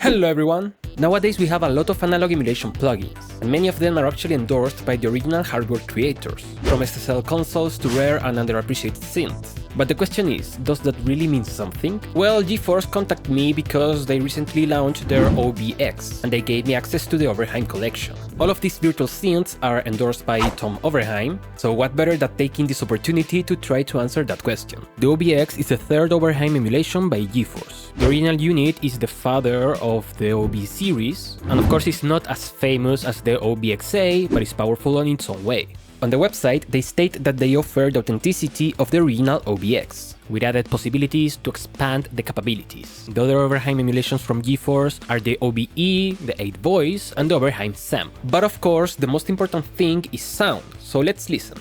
Hello everyone! Nowadays we have a lot of analog emulation plugins, and many of them are actually endorsed by the original hardware creators, from SSL consoles to rare and underappreciated synths. But the question is, does that really mean something? Well, Gforce contacted me because they recently launched their OBX, and they gave me access to the Oberheim Collection. All of these virtual synths are endorsed by Tom Oberheim, so what better than taking this opportunity to try to answer that question. The OBX is the third Oberheim emulation by Gforce. The original unit is the father of the OB series, and of course it's not as famous as the OBXA, but it's powerful in its own way. On the website, they state that they offer the authenticity of the original OBX, with added possibilities to expand the capabilities. The other Oberheim emulations from Gforce are the OBE, the ight voice, and the Oberheim SAM. But of course, the most important thing is sound, so let's listen.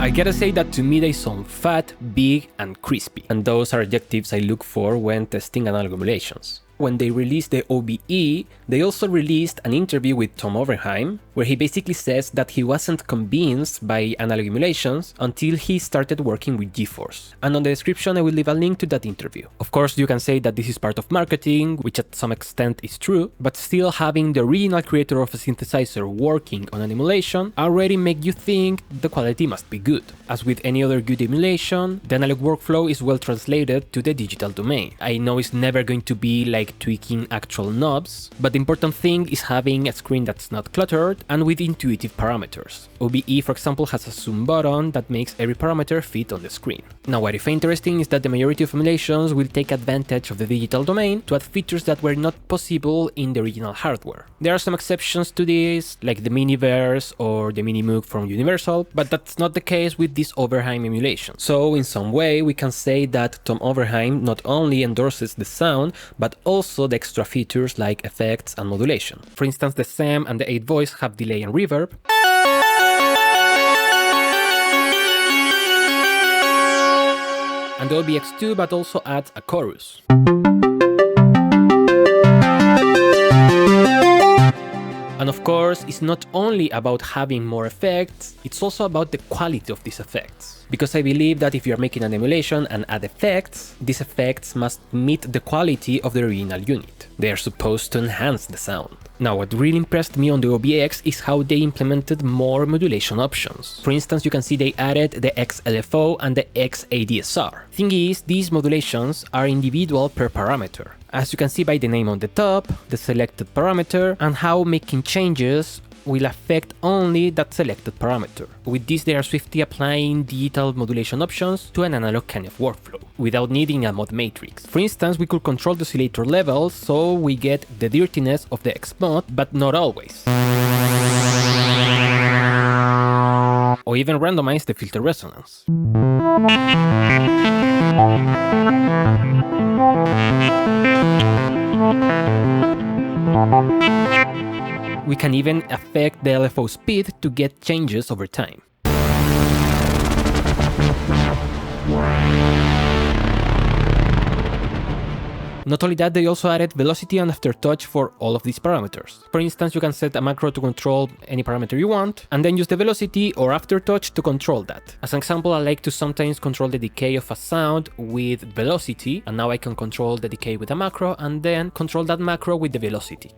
I gotta say that to me they sound fat, big and crispy, and those are adjectives I look for when testing analog emulations. When they released the OBE, they also released an interview with Tom Oberheim, where he basically says that he wasn't convinced by analog emulations until he started working with Gforce. And on the description I will leave a link to that interview. Of course you can say that this is part of marketing, which at some extent is true, but still having the original creator of a synthesizer working on an emulation already make you think the quality must be good. As with any other good emulation, the analog workflow is well translated to the digital domain. I know it's never going to be like tweaking actual knobs, but the important thing is having a screen that's not cluttered and with intuitive parameters. OBE, for example, has a zoom button that makes every parameter fit on the screen. Now, what I find interesting is that the majority of emulations will take advantage of the digital domain to add features that were not possible in the original hardware. There are some exceptions to this, like the Miniverse or the Minimoog from Universal, but that's not the case with this Oberheim emulation. So, in some way, we can say that Tom Oberheim not only endorses the sound, but also the extra features like effects and modulation. For instance, the SAM and the ight voice have delay and reverb, and the OBX too, but also adds a chorus. And of course, it's not only about having more effects, it's also about the quality of these effects. Because I believe that if you're making an emulation and add effects, these effects must meet the quality of the original unit. They are supposed to enhance the sound. Now, what really impressed me on the OBX is how they implemented more modulation options. For instance, you can see they added the XLFO and the XADSR. Thing is, these modulations are individual per parameter. As you can see by the name on the top, the selected parameter, and how making changes will affect only that selected parameter. With this, they are swiftly applying digital modulation options to an analog kind of workflow, without needing a mod matrix. For instance, we could control the oscillator levels, so we get the dirtiness of the X mod, but not always. Or even randomize the filter resonance. We can even affect the LFO speed to get changes over time. Not only that, they also added velocity and aftertouch for all of these parameters. For instance, you can set a macro to control any parameter you want, and then use the velocity or aftertouch to control that. As an example, I like to sometimes control the decay of a sound with velocity, and now I can control the decay with a macro, and then control that macro with the velocity.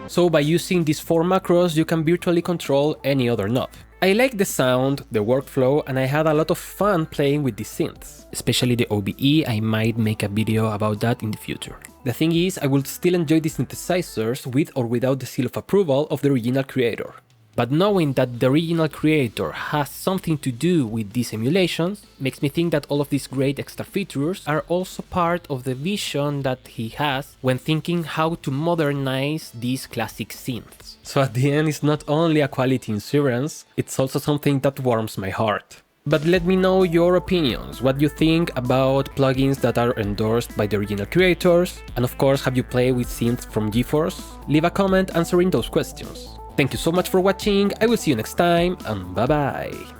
So by using these 4 macros, you can virtually control any other knob. I like the sound, the workflow, and I had a lot of fun playing with these synths. Especially the OBE, I might make a video about that in the future. The thing is, I will still enjoy these synthesizers with or without the seal of approval of the original creator. But knowing that the original creator has something to do with these emulations makes me think that all of these great extra features are also part of the vision that he has when thinking how to modernize these classic synths. So at the end, it's not only a quality insurance, it's also something that warms my heart. But let me know your opinions, what you think about plugins that are endorsed by the original creators, and of course, have you played with synths from Gforce? Leave a comment answering those questions. Thank you so much for watching, I will see you next time, and bye bye!